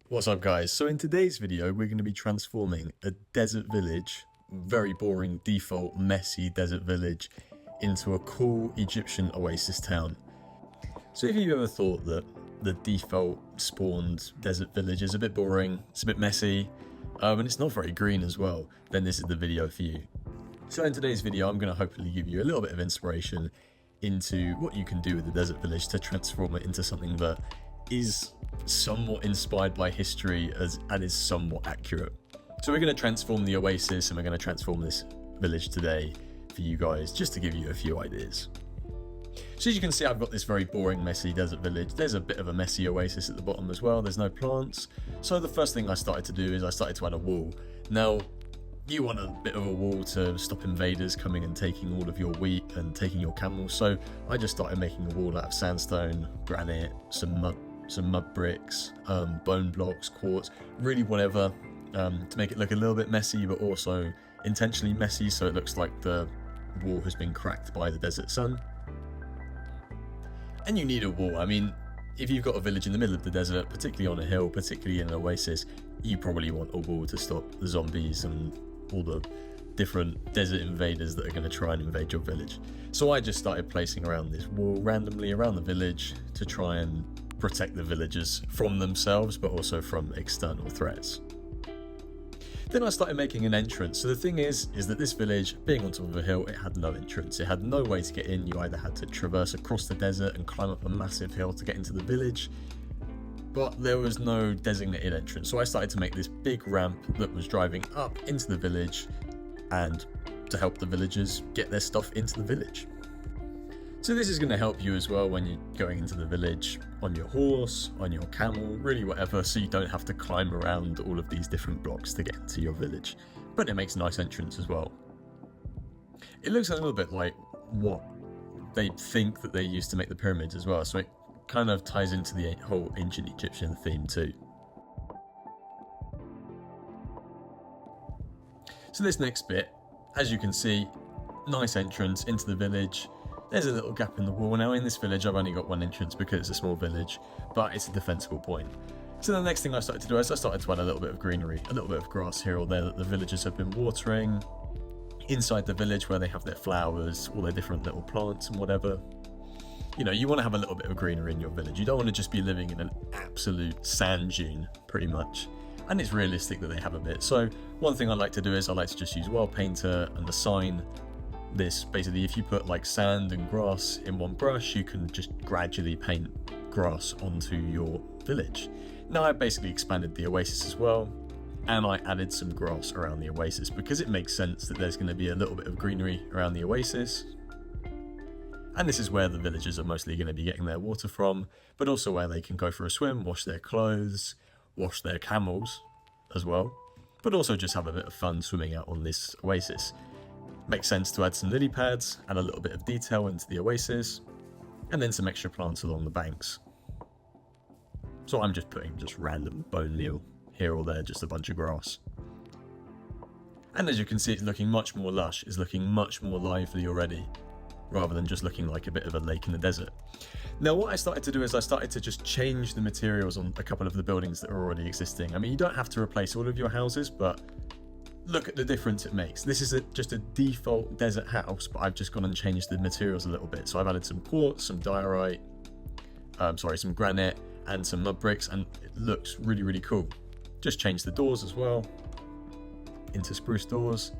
What's up guys? So in today's video we're going to be transforming a desert village, very boring default messy desert village, into a cool Egyptian oasis town. So if you ever thought that the default spawned desert village is a bit boring, it's a bit messy, and it's not very green as well, then this is the video for you. So in today's video I'm going to hopefully give you a little bit of inspiration into what you can do with the desert village to transform it into something that is somewhat inspired by history and is somewhat accurate. So we're going to transform the oasis and we're going to transform this village today for you guys, just to give you a few ideas. So as you can see, I've got this very boring, messy desert village. There's a bit of a messy oasis at the bottom as well. There's no plants. So the first thing I started to do is I started to add a wall. Now, you want a bit of a wall to stop invaders coming and taking all of your wheat and taking your camels. So I just started making a wall out of sandstone, granite, some mud bricks, bone blocks, quartz, really whatever, to make it look a little bit messy, but also intentionally messy, so it looks like the wall has been cracked by the desert sun. And you need a wall. I mean, if you've got a village in the middle of the desert, particularly on a hill, particularly in an oasis, you probably want a wall to stop the zombies and all the different desert invaders that are going to try and invade your village. So I just started placing around this wall randomly around the village to try and protect the villagers from themselves, but also from external threats. Then I started making an entrance. So the thing is that this village, being on top of a hill, it had no entrance. It had no way to get in. You either had to traverse across the desert and climb up a massive hill to get into the village, but there was no designated entrance. So I started to make this big ramp that was driving up into the village and to help the villagers get their stuff into the village. So this is going to help you as well when you're going into the village on your horse, on your camel, really whatever, so you don't have to climb around all of these different blocks to get into your village. But it makes a nice entrance as well. It looks a little bit like what they think that they used to make the pyramids as well, so it kind of ties into the whole ancient Egyptian theme too. So this next bit, as you can see, nice entrance into the village. There's a little gap in the wall. Now in this village I've only got one entrance because it's a small village, but it's a defensible point. So the next thing I started to do is I started to add a little bit of greenery, a little bit of grass here or there that the villagers have been watering. Inside the village where they have their flowers, all their different little plants and whatever. You know, you want to have a little bit of greenery in your village. You don't want to just be living in an absolute sand dune, pretty much. And it's realistic that they have a bit. So one thing I like to do is I like to just use wild painter and assign this. Basically, if you put like sand and grass in one brush, you can just gradually paint grass onto your village. Now I basically expanded the oasis as well, and I added some grass around the oasis because it makes sense that there's going to be a little bit of greenery around the oasis. And this is where the villagers are mostly going to be getting their water from, but also where they can go for a swim, wash their clothes, wash their camels as well, but also just have a bit of fun swimming out on this oasis. Makes sense to add some lily pads, add a little bit of detail into the oasis, and then some extra plants along the banks. So I'm just putting just random bone meal here or there, just a bunch of grass. And as you can see, it's looking much more lush, it's looking much more lively already, rather than just looking like a bit of a lake in the desert. Now what I started to do is I started to just change the materials on a couple of the buildings that are already existing. I mean, you don't have to replace all of your houses, but look at the difference it makes. This is just a default desert house, but I've just gone and changed the materials a little bit. So I've added some quartz, some diorite, some granite, and some mud bricks, and it looks really, really cool. Just changed the doors as well into spruce doors,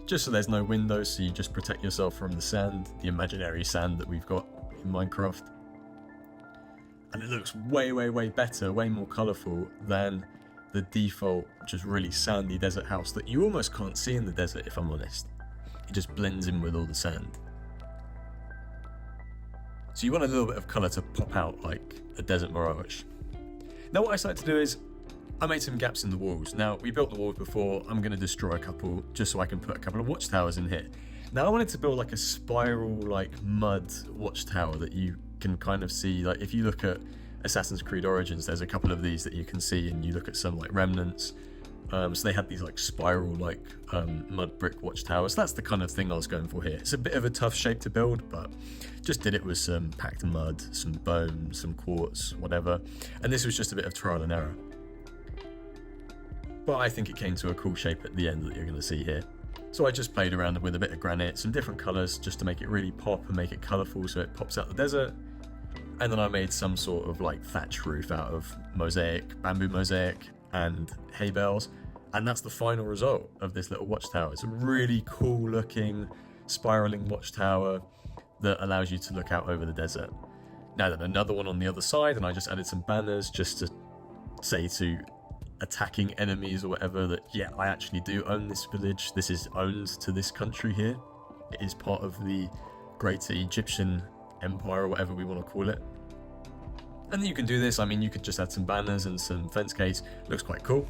just so there's no windows, so you just protect yourself from the sand, the imaginary sand that we've got in Minecraft. And it looks way, way, way better, way more colourful than the default just really sandy desert house that you almost can't see in the desert, if I'm honest. It just blends in with all the sand. So you want a little bit of colour to pop out like a desert mirage. Now what I started to do is I made some gaps in the walls. Now we built the walls before, I'm going to destroy a couple just so I can put a couple of watchtowers in here. Now I wanted to build like a spiral like mud watchtower that you can kind of see, like if you look at Assassin's Creed Origins, there's a couple of these that you can see, and you look at some like remnants. So they had these like spiral like mud brick watchtowers. That's the kind of thing I was going for here. It's a bit of a tough shape to build, but just did it with some packed mud, some bone, some quartz, whatever. And this was just a bit of trial and error. but I think it came to a cool shape at the end that you're going to see here. So I just played around with a bit of granite, some different colours, just to make it really pop and make it colourful so it pops out the desert. And then I made some sort of like thatch roof out of mosaic, bamboo mosaic and hay bales. And that's the final result of this little watchtower. It's a really cool looking spiraling watchtower that allows you to look out over the desert. Now then, another one on the other side, and I just added some banners just to say to attacking enemies or whatever that, yeah, I actually do own this village. This is owned to this country here. It is part of the greater Egyptian empire, or whatever we want to call it. And you can do this, I mean, you could just add some banners and some fence gates. Looks quite cool.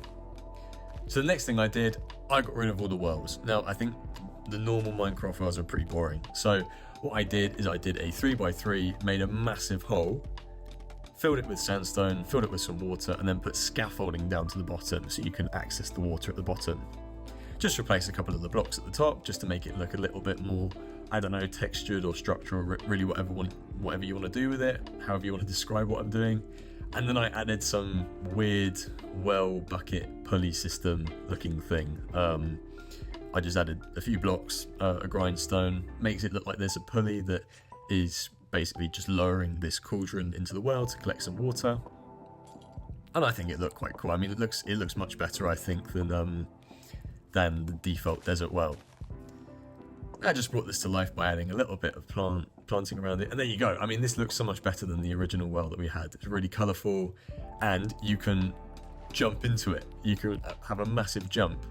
So the next thing I did, I got rid of all the wells. Now, I think the normal Minecraft wells are pretty boring. So what I did is I did a 3x3, made a massive hole, filled it with sandstone, filled it with some water, and then put scaffolding down to the bottom so you can access the water at the bottom. Just replace a couple of the blocks at the top just to make it look a little bit more, I don't know, textured or structural, really whatever you want to do with it, however you want to describe what I'm doing. And then I added some weird well bucket pulley system looking thing. I just added a few blocks, a grindstone, makes it look like there's a pulley that is basically just lowering this cauldron into the well to collect some water. And I think it looked quite cool. I mean, it looks much better, I think, than the default desert well. I just brought this to life by adding a little bit of planting around it, and there you go. I mean, this looks so much better than the original well that we had. It's really colourful, and you can jump into it. You can have a massive jump.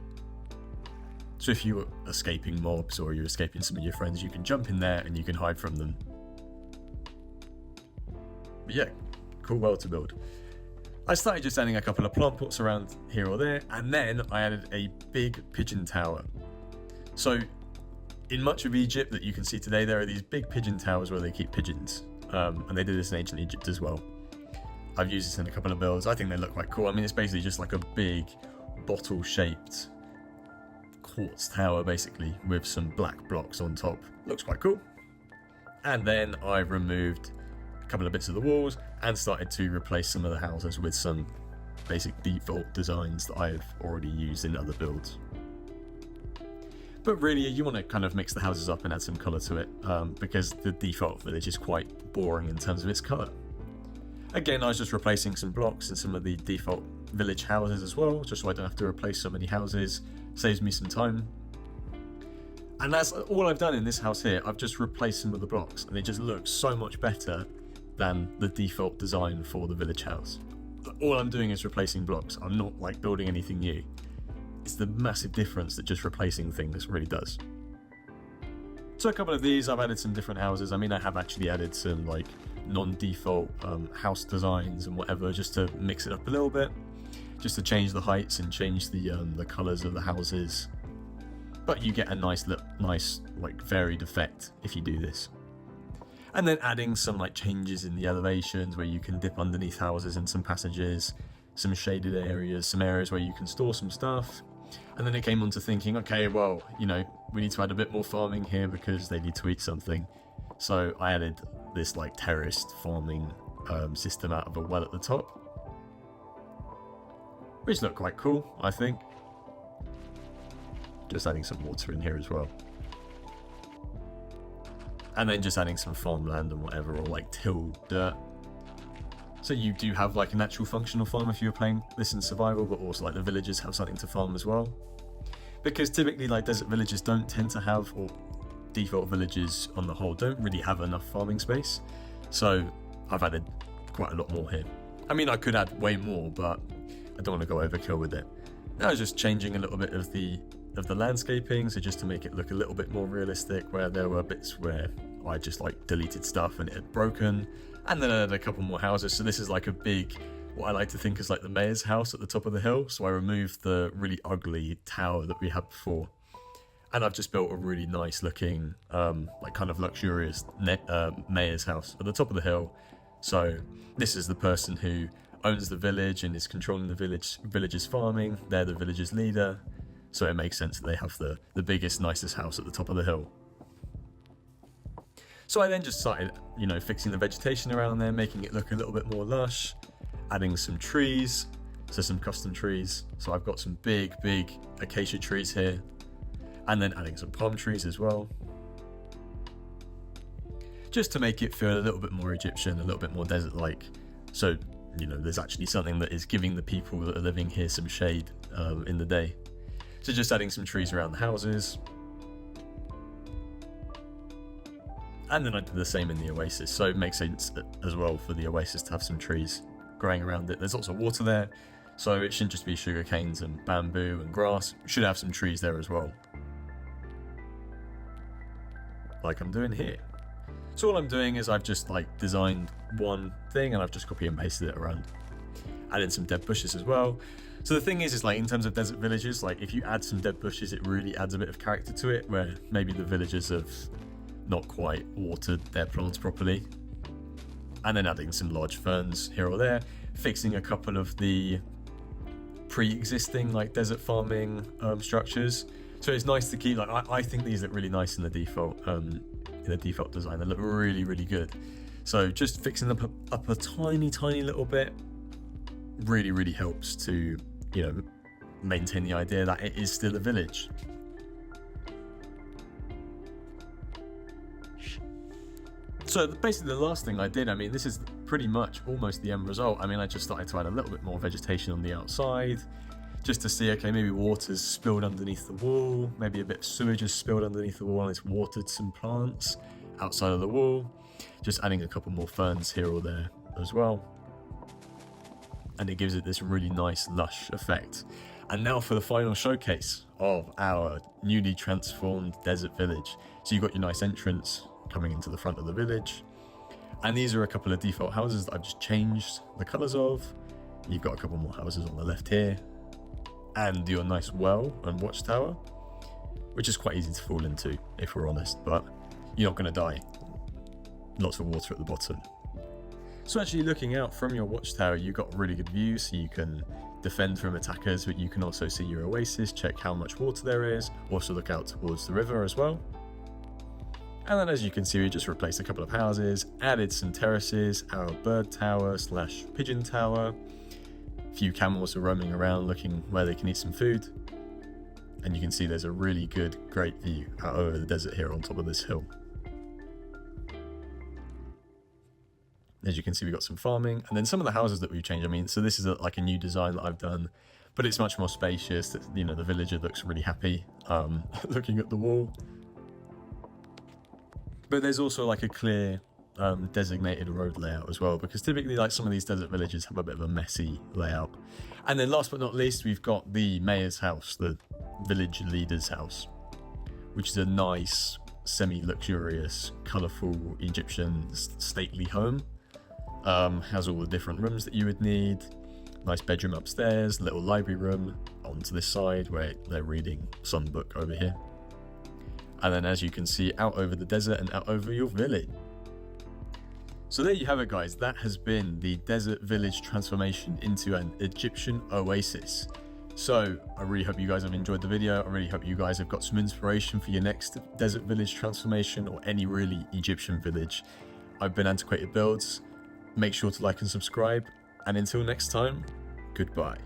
So if you were escaping mobs or you're escaping some of your friends, you can jump in there and you can hide from them. But yeah, cool well to build. I started just adding a couple of plant pots around here or there, and then I added a big pigeon tower. So in much of Egypt that you can see today, there are these big pigeon towers where they keep pigeons, and they did this in ancient Egypt as well. I've used this in a couple of builds. I think they look quite cool. I mean, it's basically just like a big bottle-shaped quartz tower, basically, with some black blocks on top. Looks quite cool. And then I removed a couple of bits of the walls and started to replace some of the houses with some basic default designs that I've already used in other builds. But really, you want to kind of mix the houses up and add some colour to it, because the default village is quite boring in terms of its colour. Again, I was just replacing some blocks in some of the default village houses as well, just so I don't have to replace so many houses. Saves me some time. And that's all I've done in this house here. I've just replaced some of the blocks, and it just looks so much better than the default design for the village house. All I'm doing is replacing blocks. I'm not like building anything new. It's the massive difference that just replacing things really does. So a couple of these, I've added some different houses. I mean, I have actually added some like non-default house designs and whatever, just to mix it up a little bit, just to change the heights and change the colours of the houses. But you get a nice like varied effect if you do this. And then adding some like changes in the elevations where you can dip underneath houses and some passages, some shaded areas, some areas where you can store some stuff. And then it came on to thinking, okay, well, you know, we need to add a bit more farming here because they need to eat something. So I added this like terraced farming system out of a well at the top, which looked quite cool, I think. Just adding some water in here as well. And then just adding some farmland and whatever, or like tilled dirt. So you do have like an actual functional farm if you were playing this in survival, but also like the villagers have something to farm as well. Because typically like desert villages don't tend to have, or default villages on the whole don't really have enough farming space. So I've added quite a lot more here. I mean, I could add way more, but I don't want to go overkill with it. I was just changing a little bit of the landscaping, so just to make it look a little bit more realistic, where there were bits where I just like deleted stuff and it had broken, and then I added a couple more houses. So this is like a big, what I like to think is like the mayor's house at the top of the hill. So I removed the really ugly tower that we had before, and I've just built a really nice looking like kind of luxurious mayor's house at the top of the hill. So this is the person who owns the village and is controlling the village's farming. They're the village's leader, so it makes sense that they have the biggest, nicest house at the top of the hill. So I then just started, fixing the vegetation around there, making it look a little bit more lush, adding some trees, So some custom trees. So I've got some big acacia trees here, and then adding some palm trees as well, just to make it feel a little bit more Egyptian, a little bit more desert-like. So, you know, there's actually something that is giving the people that are living here some shade in the day. So just adding some trees around the houses. And then I did the same in the Oasis, so it makes sense as well for the Oasis to have some trees growing around it. There's lots of water there, so it shouldn't just be sugar canes and bamboo and grass. It should have some trees there as well, like I'm doing here. So all I'm doing is I've just like designed one thing and I've just copy and pasted it around. Added some dead bushes as well. So the thing is like in terms of desert villages, like if you add some dead bushes, it really adds a bit of character to it, where maybe the villagers have not quite watered their plants properly. And then adding some large ferns here or there, fixing a couple of the pre-existing like desert farming structures. So it's nice to keep, like I think these look really nice in the default design. They look really good. So just fixing them up a tiny little bit really helps to, you know, maintain the idea that it is still a village. So basically the last thing I did, I mean, this is pretty much almost the end result. I mean, I just started to add a little bit more vegetation on the outside, just to see, okay, maybe water's spilled underneath the wall, maybe a bit of sewage has spilled underneath the wall and it's watered some plants outside of the wall. Just adding a couple more ferns here or there as well. And it gives it this really nice lush effect. And now for the final showcase of our newly transformed desert village. So you've got your nice entrance coming into the front of the village, and these are a couple of default houses that I've just changed the colours of. You've got a couple more houses on the left here, and your nice well and watchtower, which is quite easy to fall into if we're honest, but you're not going to die. Lots of water at the bottom. So actually looking out from your watchtower, you've got really good views, so you can defend from attackers, but you can also see your oasis, check how much water there is, also look out towards the river as well. And then as you can see, we just replaced a couple of houses, added some terraces, our bird tower / pigeon tower. A few camels are roaming around looking where they can eat some food. And you can see there's a really great view out over the desert here on top of this hill. As you can see, we've got some farming, and then some of the houses that we've changed. I mean, so this is like a new design that I've done, but it's much more spacious. You know, the villager looks really happy looking at the wall. But there's also like a clear designated road layout as well, because typically like some of these desert villages have a bit of a messy layout. And then last but not least, we've got the mayor's house, the village leader's house, which is a nice, semi-luxurious, colourful Egyptian stately home. Has all the different rooms that you would need. Nice bedroom upstairs, little library room onto this side where they're reading some book over here. And then as you can see, out over the desert and out over your village. So there you have it, guys. That has been the desert village transformation into an Egyptian oasis. So I really hope you guys have enjoyed the video. I really hope you guys have got some inspiration for your next desert village transformation or any really Egyptian village. I've been Antiquated Builds. Make sure to like and subscribe. And until next time, goodbye.